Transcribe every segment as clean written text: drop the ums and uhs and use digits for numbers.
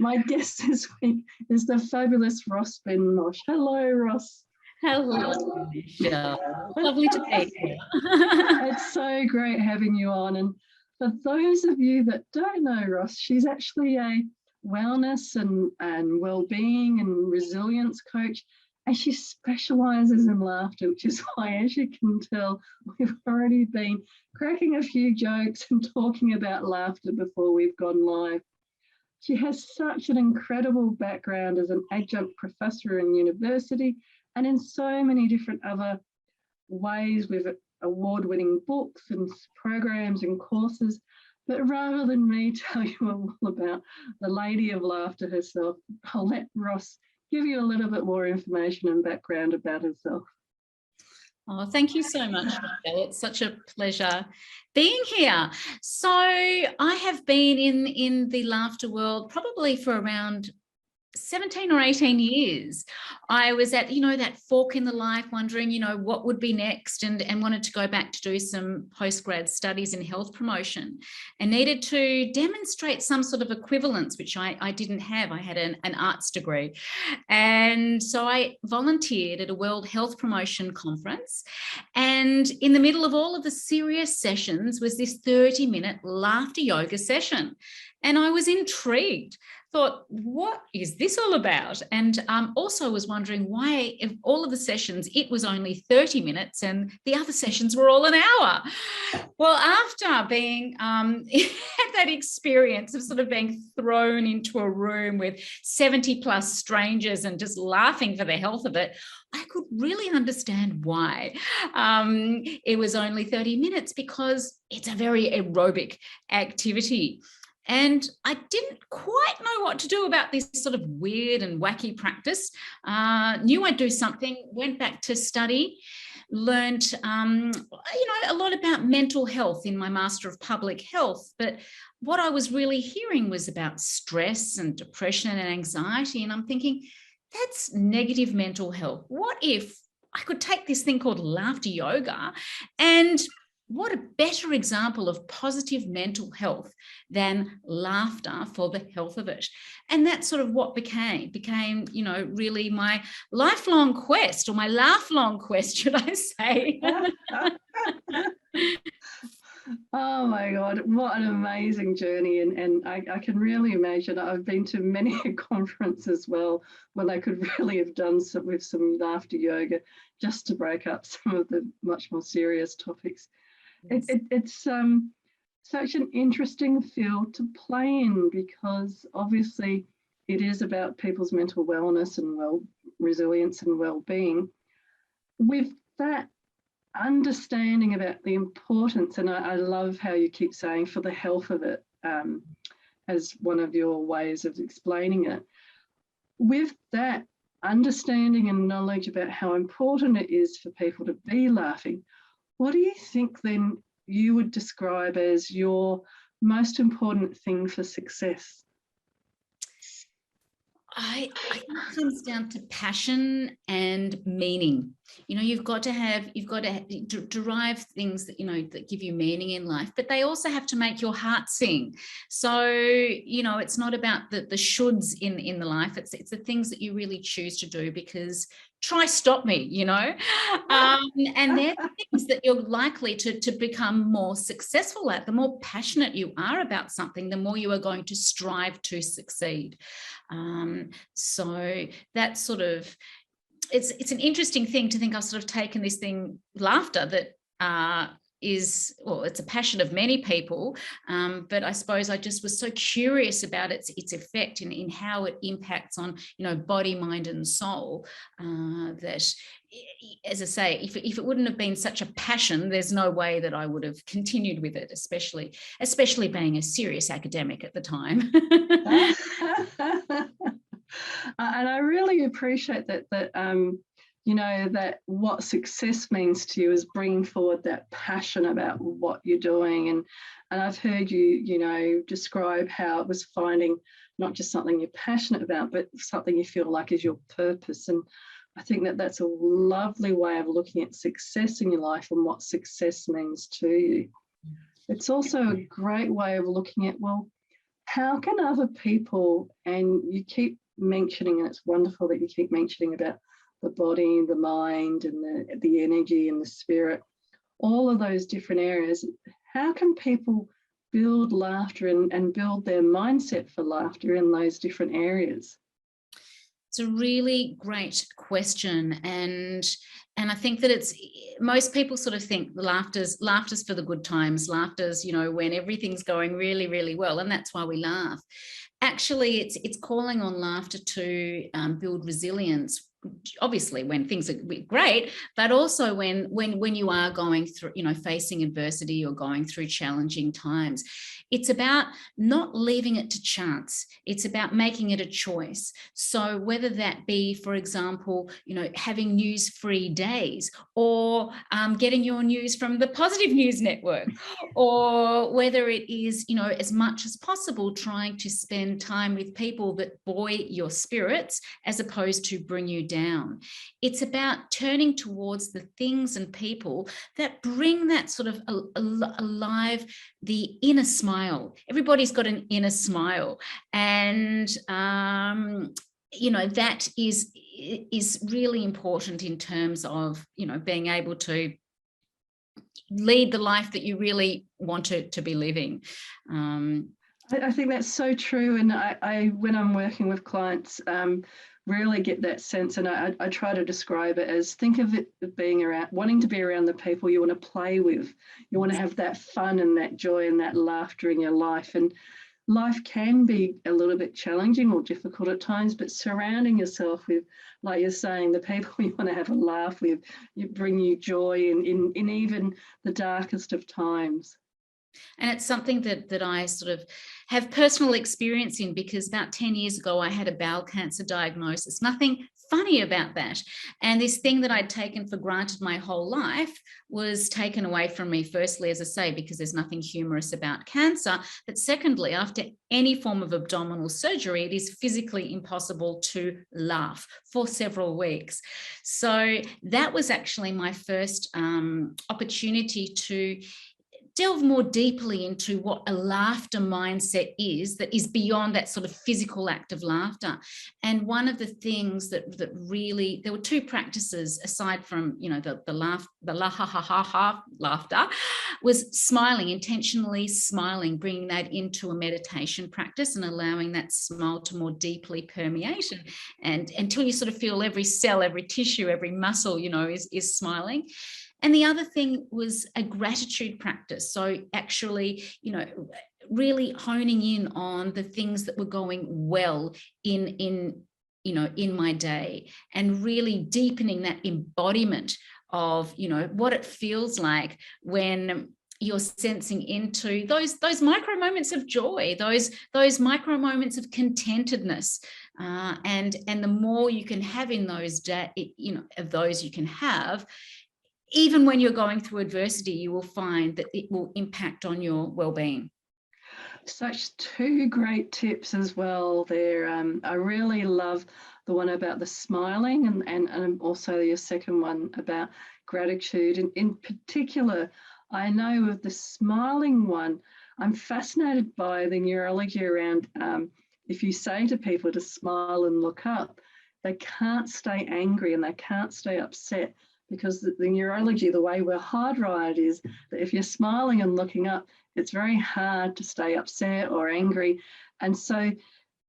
My guest this week is the fabulous Ros Ben-Moshe. Hello, Ros. Hello, Michelle. Lovely to be here. It's so great having you on. And for those of you that don't know Ros, she's actually a wellness and well-being and resilience coach. And she specialises in laughter, which is why, as you can tell, we've already been cracking a few jokes and talking about laughter before we've gone live. She has such an incredible background as an adjunct professor in university and in so many different other ways with award-winning books and programs and courses. But rather than me tell you all about the Lady of Laughter herself, I'll let Ros give you a little bit more information and background about herself. Oh, thank you so much, Michelle. It's such a pleasure being here. So I have been in the laughter world probably for around 17 or 18 years. I was at, that fork in the life, wondering, what would be next, and wanted to go back to do some postgrad studies in health promotion, and needed to demonstrate some sort of equivalence, which I didn't have. I had an arts degree. And so I volunteered at a World Health Promotion conference. And in the middle of all of the serious sessions was this 30-minute laughter yoga session. And I was intrigued, thought, what is this all about? And also was wondering why, if all of the sessions, it was only 30 minutes and the other sessions were all an hour. Well, after being had that experience of sort of being thrown into a room with 70 plus strangers and just laughing for the health of it, I could really understand why it was only 30 minutes, because it's a very aerobic activity. And I didn't quite know what to do about this sort of weird and wacky practice. Knew I'd do something, went back to study, learned, a lot about mental health in my Master of Public Health. But what I was really hearing was about stress and depression and anxiety. And I'm thinking, that's negative mental health. What if I could take this thing called laughter yoga, and what a better example of positive mental health than laughter for the health of it. And that's sort of what became, really my lifelong quest, or my laugh-long quest, should I say. Oh my God, what an amazing journey. And I can really imagine, I've been to many a conference as well, when I could really have done with some laughter yoga just to break up some of the much more serious topics. Yes. It's such an interesting field to play in, because obviously it is about people's mental wellness and resilience and well-being. With that understanding about the importance, and I love how you keep saying for the health of it, as one of your ways of explaining it. With that understanding and knowledge about how important it is for people to be laughing, what do you think then you would describe as your most important thing for success? I think it comes down to passion and meaning. You've got to derive things that, that give you meaning in life, but they also have to make your heart sing. So, it's not about the shoulds in the life. It's the things that you really choose to do, because try stop me, and they're the things that you're likely to become more successful at. The more passionate you are about something, the more you are going to strive to succeed. So that's sort of, it's an interesting thing to think I've sort of taken this thing, laughter, that it's a passion of many people, but I suppose I just was so curious about its effect in how it impacts on, body, mind and soul, that, as I say, if it wouldn't have been such a passion, there's no way that I would have continued with it, especially being a serious academic at the time. And I really appreciate that that what success means to you is bringing forward that passion about what you're doing. And I've heard you, describe how it was finding not just something you're passionate about, but something you feel like is your purpose. And I think that that's a lovely way of looking at success in your life and what success means to you. It's also a great way of looking at, well, how can other people, and you keep mentioning, and it's wonderful that you keep mentioning about the body and the mind and the energy and the spirit, all of those different areas, how can people build laughter and build their mindset for laughter in those different areas? It's a really great question, and I think that it's, most people sort of think laughter's for the good times, laughter's, you know, when everything's going really, really well, and that's why we laugh. Actually, it's calling on laughter to build resilience. Obviously, when things are great, but also when you are going through, you know, facing adversity or going through challenging times. It's about not leaving it to chance. It's about making it a choice. So whether that be, for example, you know, having news-free days, or getting your news from the Positive News Network, or whether it is, you know, as much as possible trying to spend time with people that buoy your spirits as opposed to bring you down. It's about turning towards the things and people that bring that sort of alive, the inner smile. Everybody's got an inner smile, and you know, that is really important in terms of, you know, being able to lead the life that you really want to be living. I think that's so true. And I when I'm working with clients, really get that sense. And I try to describe it as, think of it as being around, wanting to be around the people you want to play with. You want to have that fun and that joy and that laughter in your life. And life can be a little bit challenging or difficult at times, but surrounding yourself with, like you're saying, the people you want to have a laugh with, you bring you joy in even the darkest of times. And it's something that I sort of have personal experience in, because about 10 years ago, I had a bowel cancer diagnosis. Nothing funny about that. And this thing that I'd taken for granted my whole life was taken away from me, firstly, as I say, because there's nothing humorous about cancer. But secondly, after any form of abdominal surgery, it is physically impossible to laugh for several weeks. So that was actually my first opportunity to delve more deeply into what a laughter mindset is, that is beyond that sort of physical act of laughter. And one of the things that really, there were two practices aside from, you know, the la ha ha ha ha laughter, was smiling, intentionally smiling, bringing that into a meditation practice and allowing that smile to more deeply permeate, and until you sort of feel every cell, every tissue, every muscle, you know, is smiling. And the other thing was a gratitude practice. So actually, you know, really honing in on the things that were going well in you know, in my day, and really deepening that embodiment of, you know, what it feels like when you're sensing into those micro moments of joy, those micro moments of contentedness, and the more you can have in those you know, of those you can have, even when you're going through adversity, you will find that it will impact on your well-being. Such two great tips as well there. I really love the one about the smiling, and also your second one about gratitude. And in particular, I know with the smiling one, I'm fascinated by the neurology around, if you say to people to smile and look up, they can't stay angry and they can't stay upset, because the neurology, the way we're hardwired, is that if you're smiling and looking up, it's very hard to stay upset or angry. And so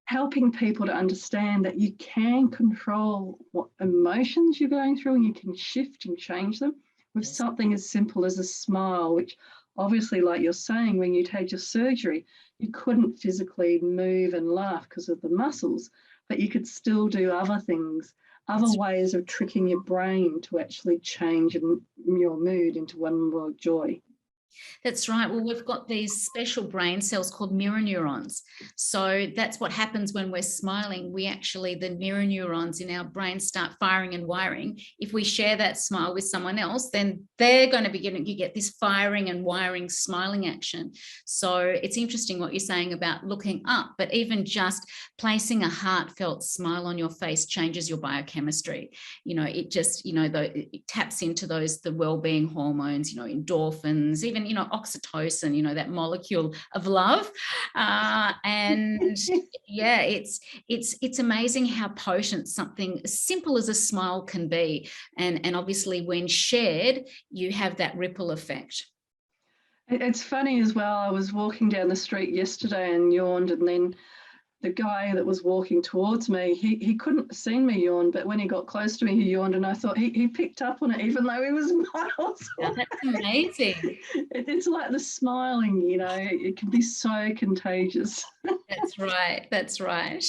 helping people to understand that you can control what emotions you're going through, and you can shift and change them with something as simple as a smile, which obviously, like you're saying, when you had your surgery, you couldn't physically move and laugh because of the muscles, but you could still do other things, other ways of tricking your brain to actually change your mood into one more joy. That's right. Well, we've got these special brain cells called mirror neurons. So that's what happens when we're smiling. We actually, the mirror neurons in our brain start firing and wiring. If we share that smile with someone else, then they're going to be getting, you get this firing and wiring smiling action. So it's interesting what you're saying about looking up, but even just placing a heartfelt smile on your face changes your biochemistry. You know, it just, you know, it taps into the well-being hormones, you know, endorphins, even even, oxytocin, that molecule of love. And yeah, it's amazing how potent something as simple as a smile can be. And obviously when shared, you have that ripple effect. It's funny as well. I was walking down the street yesterday and yawned, and then the guy that was walking towards me, he couldn't have seen me yawn, but when he got close to me, he yawned, and I thought he picked up on it, even though he was miles away. Yeah, that's amazing. It's like the smiling, it can be so contagious. That's right. That's right.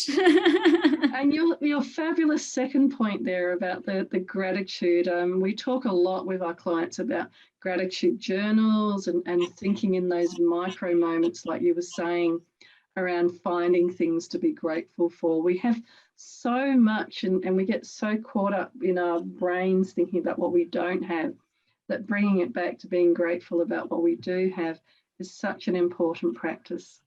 And your fabulous second point there about the gratitude. We talk a lot with our clients about gratitude journals and thinking in those micro moments, like you were saying, around finding things to be grateful for. We have so much and we get so caught up in our brains thinking about what we don't have, that bringing it back to being grateful about what we do have is such an important practice.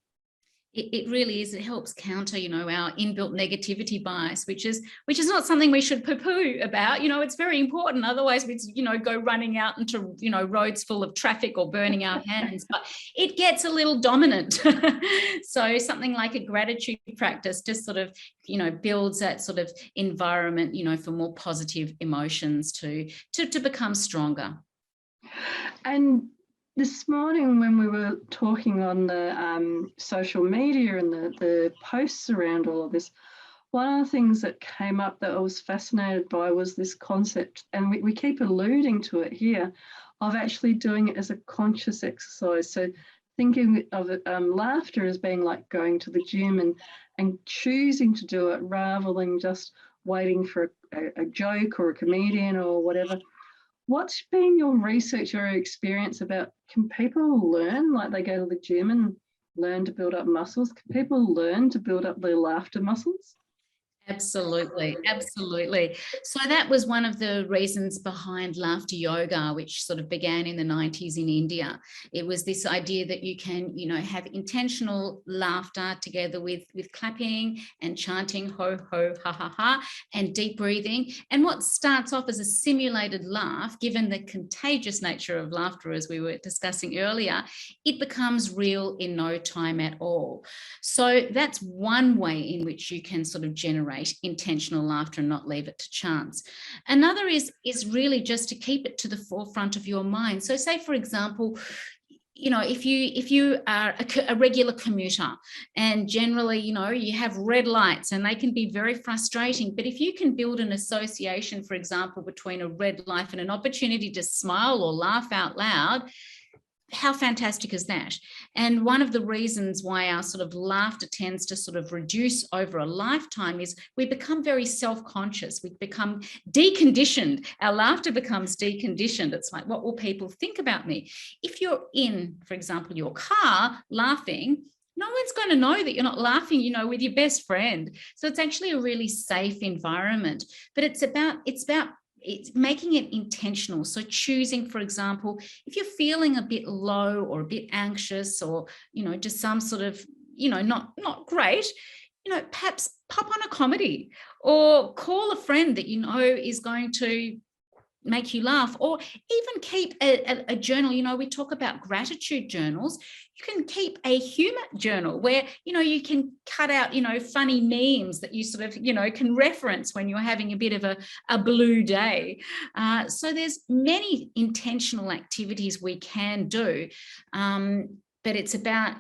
It really is. It helps counter, our inbuilt negativity bias, which is not something we should poo-poo about. It's very important. Otherwise, we'd, go running out into, roads full of traffic or burning our hands. But it gets a little dominant. So something like a gratitude practice just sort of, builds that sort of environment, for more positive emotions to become stronger. And this morning, when we were talking on the social media and the posts around all of this, one of the things that came up that I was fascinated by was this concept, and we keep alluding to it here, of actually doing it as a conscious exercise. So thinking of it, laughter as being like going to the gym and choosing to do it rather than just waiting for a joke or a comedian or whatever. What's been your research or experience about, can people learn, like they go to the gym and learn to build up muscles? Can people learn to build up their laughter muscles? Absolutely, absolutely. So that was one of the reasons behind laughter yoga, which sort of began in the 90s in India. It was this idea that you can, have intentional laughter together with clapping and chanting ho, ho, ha, ha, ha, and deep breathing. And what starts off as a simulated laugh, given the contagious nature of laughter, as we were discussing earlier, it becomes real in no time at all. So that's one way in which you can sort of generate intentional laughter and not leave it to chance. Another is really just to keep it to the forefront of your mind. So say, for example, if you are a regular commuter and generally, you have red lights and they can be very frustrating, but if you can build an association, for example, between a red light and an opportunity to smile or laugh out loud, how fantastic is that? And one of the reasons why our sort of laughter tends to sort of reduce over a lifetime is we become very self-conscious. We become deconditioned. Our laughter becomes deconditioned. It's like, what will people think about me? If you're in, for example, your car laughing, no one's going to know that you're not laughing, with your best friend. So it's actually a really safe environment. But it's about making it intentional. So choosing, for example, if you're feeling a bit low or a bit anxious or, just some sort of, not great, perhaps pop on a comedy or call a friend that is going to make you laugh, or even keep a journal. We talk about gratitude journals. You can keep a humor journal where, you can cut out, funny memes that you sort of, can reference when you're having a bit of a blue day. So there's many intentional activities we can do. But it's about,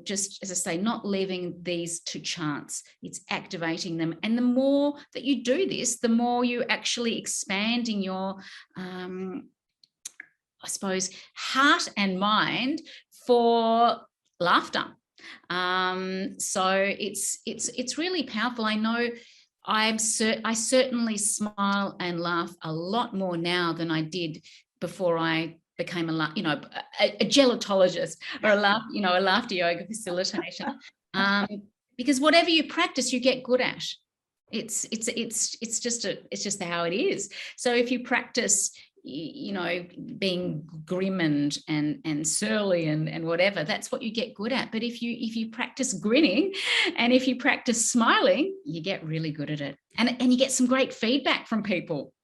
just as I say, not leaving these to chance. It's activating them. And the more that you do this, the more you actually expanding your, I suppose, heart and mind for laughter. So it's really powerful. I know I certainly smile and laugh a lot more now than I did before I became a gelotologist or a laughter yoga facilitator. Because whatever you practice, you get good at. It's just how it is. So if you practice, being grim and surly and whatever, that's what you get good at. But if you practice grinning and if you practice smiling, you get really good at it, and you get some great feedback from people.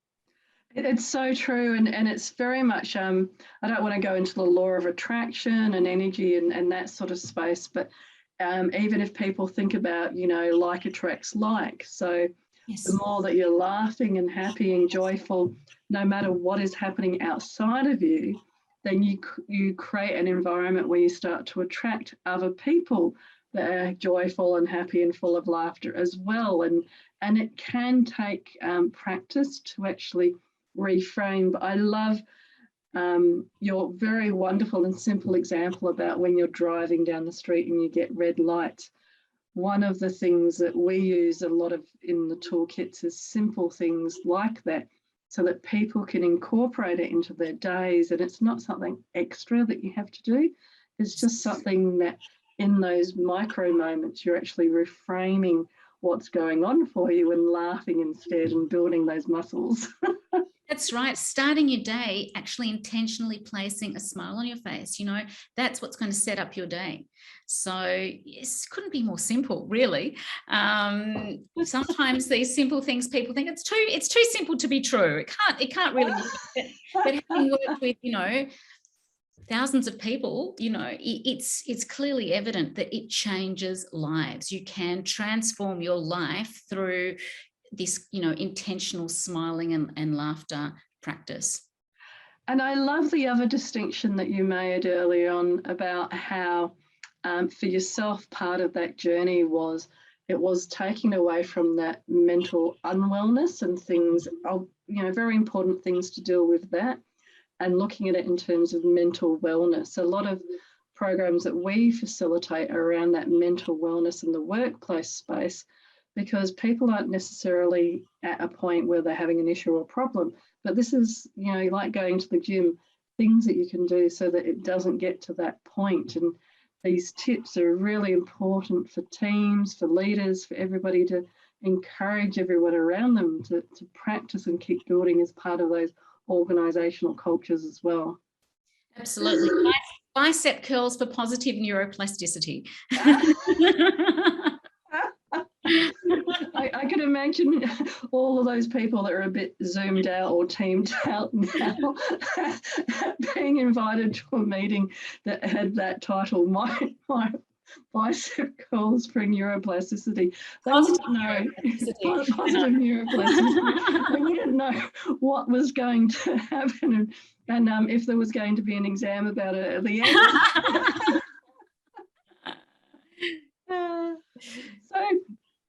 It's so true, and it's very much. I don't want to go into the law of attraction and energy and that sort of space, but even if people think about, like attracts like, so the Yes. more that you're laughing and happy and joyful, no matter what is happening outside of you, then you create an environment where you start to attract other people that are joyful and happy and full of laughter as well. And it can take practice to actually reframe. But I love your very wonderful and simple example about when you're driving down the street and you get red lights. One of the things that we use a lot of in the toolkits is simple things like that, so that people can incorporate it into their days. And it's not something extra that you have to do. It's just something that in those micro moments, you're actually reframing what's going on for you and laughing instead and building those muscles. That's right. Starting your day, actually intentionally placing a smile on your face, that's what's going to set up your day. So yes, couldn't be more simple, really. Sometimes these simple things, people think it's too simple to be true. It can't really be. But having worked with, thousands of people, it's clearly evident that it changes lives. You can transform your life through this, intentional smiling and laughter practice. And I love the other distinction that you made earlier on about how for yourself, part of that journey was taking away from that mental unwellness and things, very important things to deal with that, and looking at it in terms of mental wellness. A lot of programs that we facilitate are around that mental wellness in the workplace space, because people aren't necessarily at a point where they're having an issue or problem. But this is, like going to the gym, things that you can do so that it doesn't get to that point. And these tips are really important for teams, for leaders, for everybody to encourage everyone around them to practice and keep building as part of those organisational cultures as well. Absolutely. Bicep curls for positive neuroplasticity. I can imagine all of those people that are a bit zoomed out or teamed out now being invited to a meeting that had that title, my bicep curls for neuroplasticity. They wouldn't know positive neuroplasticity. They wouldn't know what was going to happen and if there was going to be an exam about it at the end. So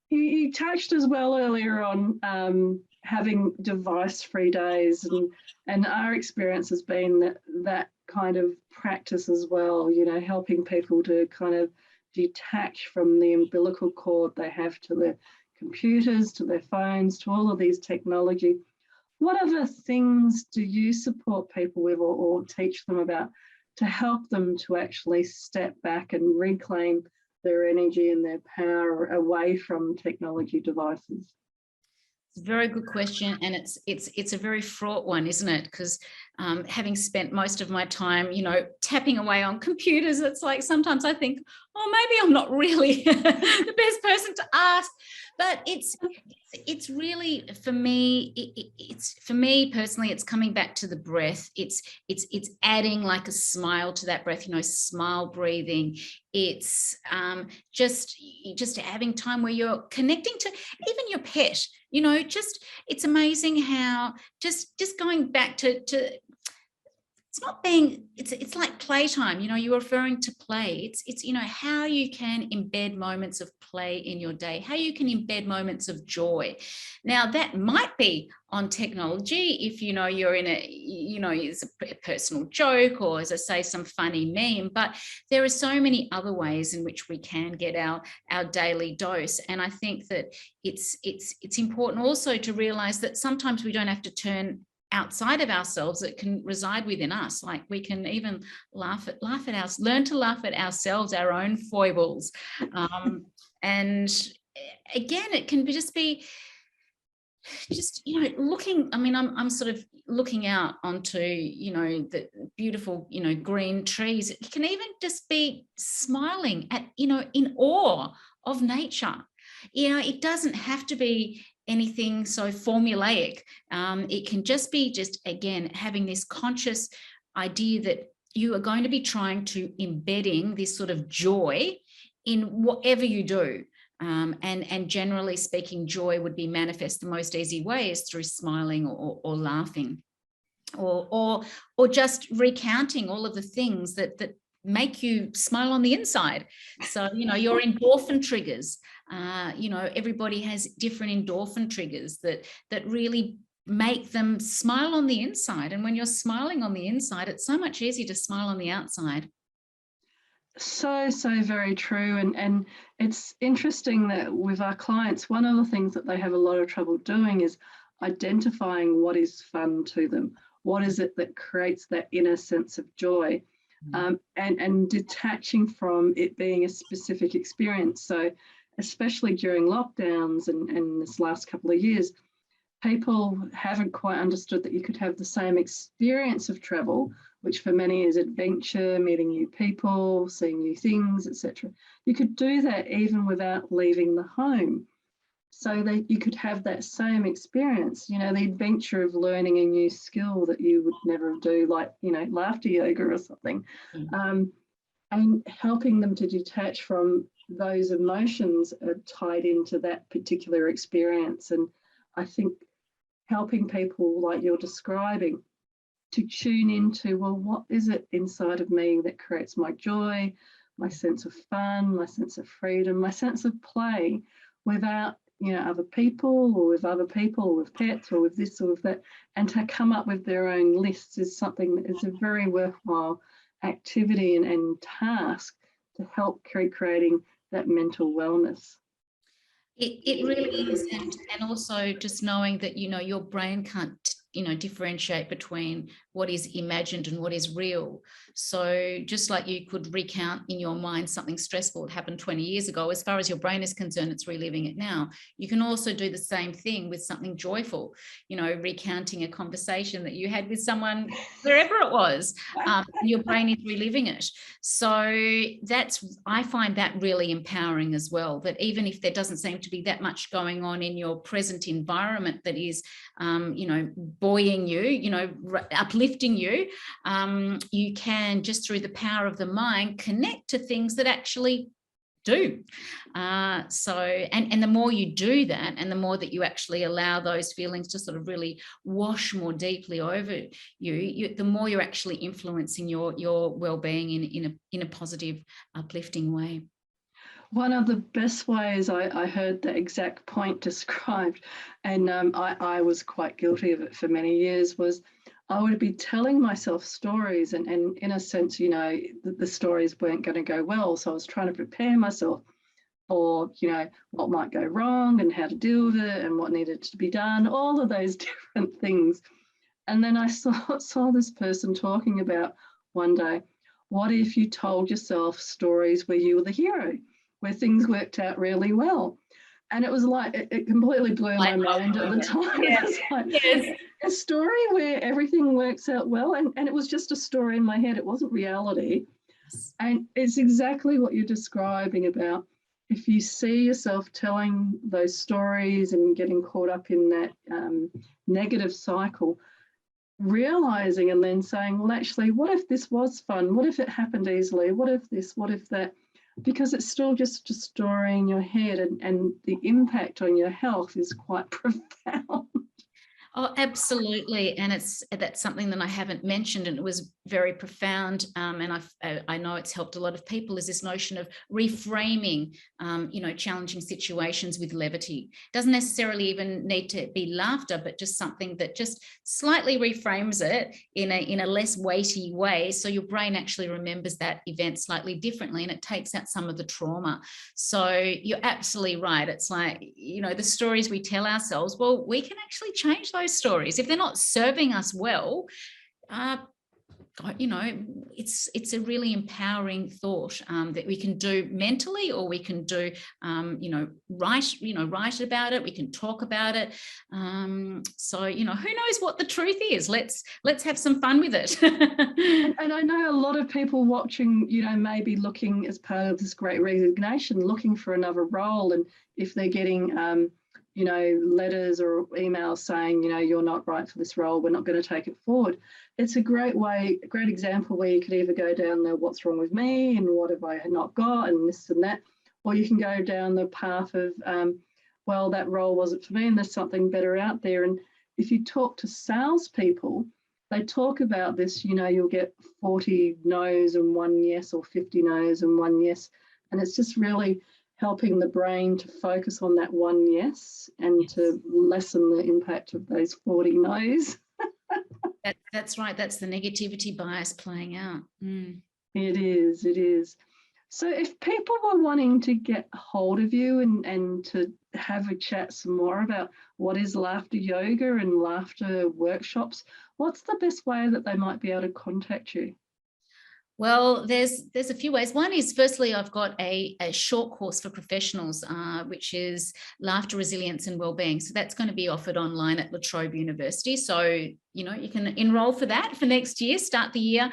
you touched as well earlier on having device-free days, and our experience has been that kind of practice as well, helping people to kind of detach from the umbilical cord they have to their computers, to their phones, to all of these technology. What other things do you support people with or teach them about to help them to actually step back and reclaim their energy and their power away from technology devices? It's a very good question, and it's a very fraught one, isn't it? Because having spent most of my time, tapping away on computers, it's like sometimes I think, oh, maybe I'm not really the best person to ask. But it's really, for me, it's for me personally, it's coming back to the breath. It's adding like a smile to that breath, smile breathing. It's just having time where you're connecting to even your pet. It's amazing how just going back to it's not being, it's like playtime, you're referring to play. It's how you can embed moments of play in your day, how you can embed moments of joy. Now that might be on technology if you're in it's a personal joke, or as I say, some funny meme, but there are so many other ways in which we can get our daily dose. And I think that it's important also to realize that sometimes we don't have to turn outside of ourselves, that can reside within us. Like we can even learn to laugh at ourselves, our own foibles. And again, it can just be looking, I'm sort of looking out onto, the beautiful, green trees. It can even just be smiling at, in awe of nature. It doesn't have to be anything so formulaic. It can just be again, having this conscious idea that you are going to be trying to embedding this sort of joy in whatever you do. And generally speaking, joy would be manifest the most easy way is through smiling or laughing, or just recounting all of the things that make you smile on the inside. So, your endorphin triggers, everybody has different endorphin triggers that really make them smile on the inside. And when you're smiling on the inside, it's so much easier to smile on the outside. So very true. And it's interesting that with our clients, one of the things that they have a lot of trouble doing is identifying what is fun to them. What is it that creates that inner sense of joy? And detaching from it being a specific experience. So especially during lockdowns and this last couple of years, people haven't quite understood that you could have the same experience of travel, which for many is adventure, meeting new people, seeing new things, etc. You could do that even without leaving the home. So that you could have that same experience, the adventure of learning a new skill that you would never do, like, laughter yoga or something, and helping them to detach from those emotions are tied into that particular experience. And I think helping people, like you're describing, to tune into, well, what is it inside of me that creates my joy, my sense of fun, my sense of freedom, my sense of play, without other people, or with other people, or with pets, or with this or with that, and to come up with their own lists is something that is a very worthwhile activity and task to help creating that mental wellness. It really is, and also just knowing that your brain can't differentiate between what is imagined and what is real. So just like you could recount in your mind something stressful that happened 20 years ago, as far as your brain is concerned, it's reliving it now. You can also do the same thing with something joyful, recounting a conversation that you had with someone wherever it was, your brain is reliving it. So I find that really empowering as well, that even if there doesn't seem to be that much going on in your present environment that is buoying you, uplifting you, you can, just through the power of the mind, connect to things that actually do. And the more you do that, and the more that you actually allow those feelings to sort of really wash more deeply over you, the more you're actually influencing your well-being in a positive, uplifting way. One of the best ways I heard the exact point described, and I was quite guilty of it for many years, was I would be telling myself stories, and in a sense, the stories weren't going to go well. So I was trying to prepare myself for, what might go wrong and how to deal with it and what needed to be done, all of those different things. And then I saw this person talking about one day, what if you told yourself stories where you were the hero, where things worked out really well? And it was like, it completely blew my mind at the time. Yes. It was like, a story where everything works out well. And it was just a story in my head. It wasn't reality. And it's exactly what you're describing about. If you see yourself telling those stories and getting caught up in that negative cycle, realizing and then saying, well, actually, what if this was fun? What if it happened easily? What if this? What if that? Because it's still just a story in your head, and the impact on your health is quite profound. Oh, absolutely. And that's something that I haven't mentioned, and it was very profound. And I know it's helped a lot of people, is this notion of reframing, challenging situations with levity. Doesn't necessarily even need to be laughter, but just something that just slightly reframes it in a less weighty way. So your brain actually remembers that event slightly differently, and it takes out some of the trauma. So you're absolutely right. It's like, the stories we tell ourselves, well, we can actually change those stories. If they're not serving us well, it's a really empowering thought that we can do mentally, or we can do, write about it. We can talk about it. So, who knows what the truth is? Let's have some fun with it. And I know a lot of people watching, maybe looking as part of this great resignation, looking for another role. And if they're getting you know, letters or emails saying, you know, you're not right for this role, we're not going to take it forward. It's a great example where you could either go down the what's wrong with me and what have I not got and this and that, or you can go down the path of, well, that role wasn't for me and there's something better out there. And if you talk to salespeople, they talk about this, you know, you'll get 40 no's and 1 yes, or 50 no's and 1 yes. And it's just really helping the brain to focus on that 1 yes and to lessen the impact of those 40 no's. That's right. That's the negativity bias playing out. It is. So if people were wanting to get hold of you and to have a chat some more about what is laughter yoga and laughter workshops, what's the best way that they might be able to contact you? Well, there's a few ways. One is, firstly, I've got a short course for professionals, which is Laughter, Resilience and Wellbeing. So that's going to be offered online at La Trobe University. So, you know, you can enroll for that for next year, start the year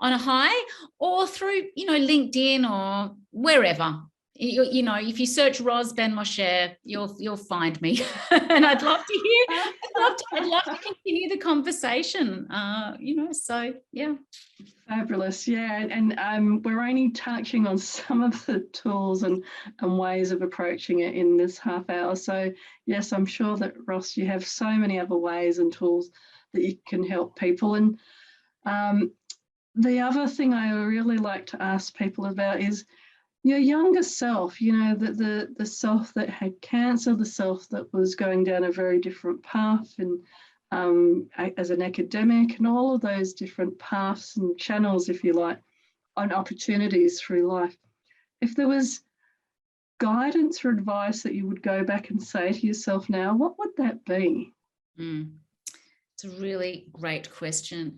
on a high, or through, you know, LinkedIn or wherever. You know, if you search Ros Ben-Moshe, you'll find me, and I'd love to hear. I'd love to continue the conversation. You know, so yeah. Fabulous, yeah, and we're only touching on some of the tools and ways of approaching it in this half hour. So yes, I'm sure that, Ros, you have so many other ways and tools that you can help people. And the other thing I really like to ask people about is your younger self, you know, the self that had cancer, the self that was going down a very different path and as an academic, and all of those different paths and channels, if you like, on opportunities through life. If there was guidance or advice that you would go back and say to yourself now, what would that be? It's a really great question.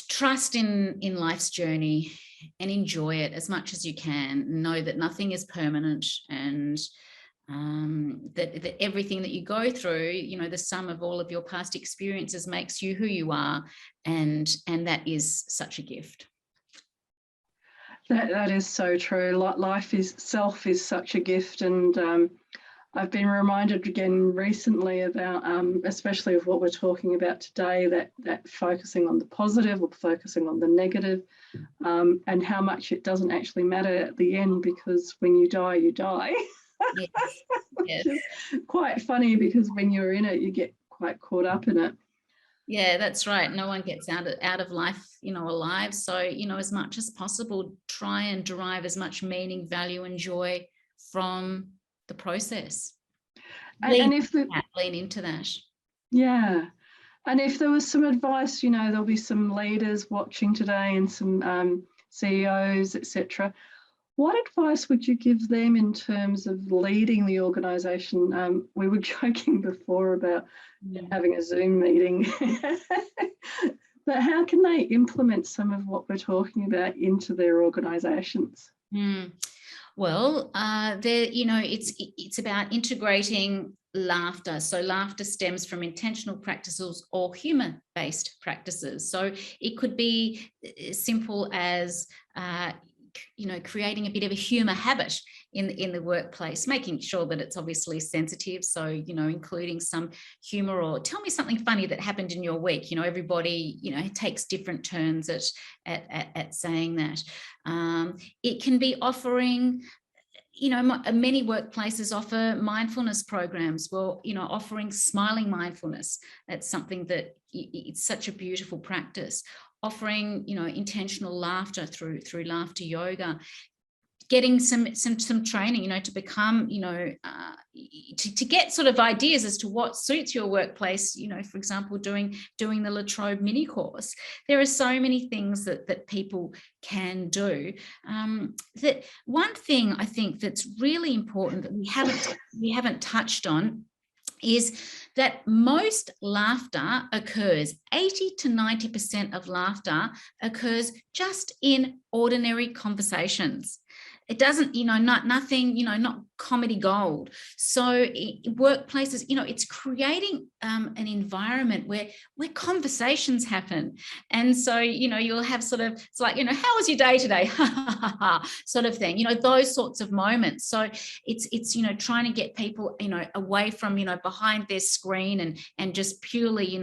Trust in life's journey and enjoy it as much as you can. Know that nothing is permanent, and that everything that you go through, you know, the sum of all of your past experiences makes you who you are, and that is such a gift. That is so true. Life itself is such a gift, and I've been reminded again recently about, especially of what we're talking about today, that focusing on the positive or focusing on the negative, and how much it doesn't actually matter at the end, because when you die, you die. Yes. Which is quite funny, because when you're in it, you get quite caught up in it. Yeah, that's right. No one gets out of life, you know, alive. So, you know, as much as possible, try and derive as much meaning, value, and joy from the process. Lean into that. Yeah. And if there was some advice, you know, there'll be some leaders watching today and some CEOs, etc. What advice would you give them in terms of leading the organisation? We were joking before about having a Zoom meeting, but how can they implement some of what we're talking about into their organisations? Well, you know, it's about integrating laughter. So laughter stems from intentional practices or humor-based practices. So it could be as simple as you know, creating a bit of a humor habit in the workplace, making sure that it's obviously sensitive. So, you know, including some humor, or tell me something funny that happened in your week. You know, everybody, you know, takes different turns at saying that. It can be offering, you know, many workplaces offer mindfulness programs. Well, you know, offering smiling mindfulness. That's something that it's such a beautiful practice. Offering, you know, intentional laughter through laughter yoga, getting some training, you know, to become, you know, to get sort of ideas as to what suits your workplace. You know, for example, doing the La Trobe mini course. There are so many things that people can do. That one thing I think that's really important that we haven't touched on is that most laughter occurs, 80 to 90% of laughter occurs just in ordinary conversations. it doesn't, nothing, not comedy gold. So workplaces, it's creating an environment where conversations happen. And so, you'll have sort of, it's like, how was your day today? Sort of thing, those sorts of moments. So it's trying to get people, away from, behind their screen and just purely,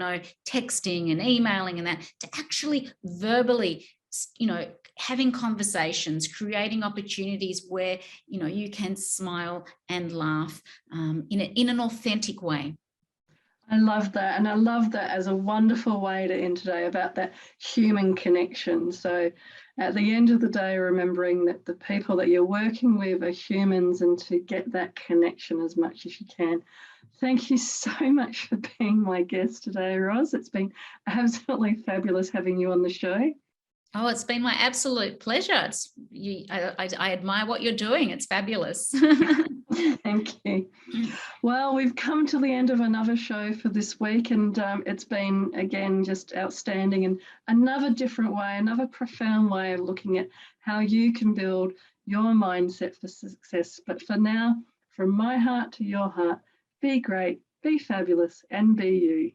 texting and emailing and that, to actually verbally, having conversations, creating opportunities where, you can smile and laugh in an authentic way. I love that. And I love that as a wonderful way to end today, about that human connection. So at the end of the day, remembering that the people that you're working with are humans, and to get that connection as much as you can. Thank you so much for being my guest today, Ros. It's been absolutely fabulous having you on the show. Oh, it's been my absolute pleasure. I admire what you're doing. It's fabulous. Thank you. Well, we've come to the end of another show for this week, and it's been, again, just outstanding, and another different way, another profound way of looking at how you can build your mindset for success. But for now, from my heart to your heart, be great, be fabulous, and be you.